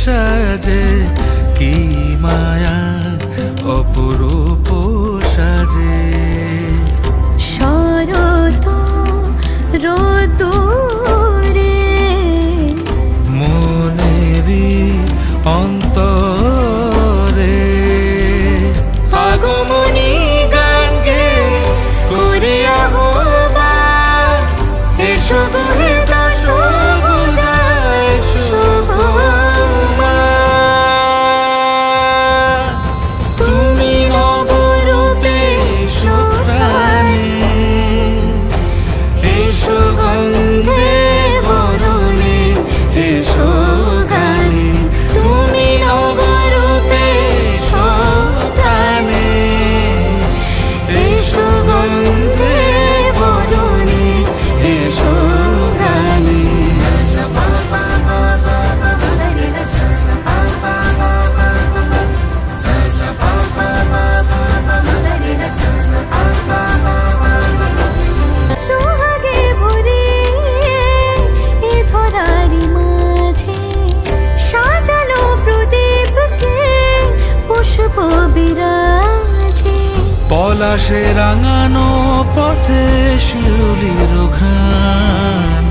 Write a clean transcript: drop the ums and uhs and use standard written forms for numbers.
সাজে কি মায়া অপরূপ সাজে। শরৎ রোদুরে মনেরি অন্তরে আগমনী গান গে করে আহ্বান, এসো গো হে দশভুজা, এসো গো মা। তুমি নবরূপে এসো প্রাণে, এসো গন্ধে বরণে, এসো গানে। তুমি নবরূপে এসো প্রাণে, এসো গন্ধে বরণে, এসো গানে। সোহাগে ভরে এ ধরারি মাঝে সাজালো প্রদীপকে পুষ্প বিরাজে। পলাশে রাঙানো পথে শিউলির ঘ্রাণ,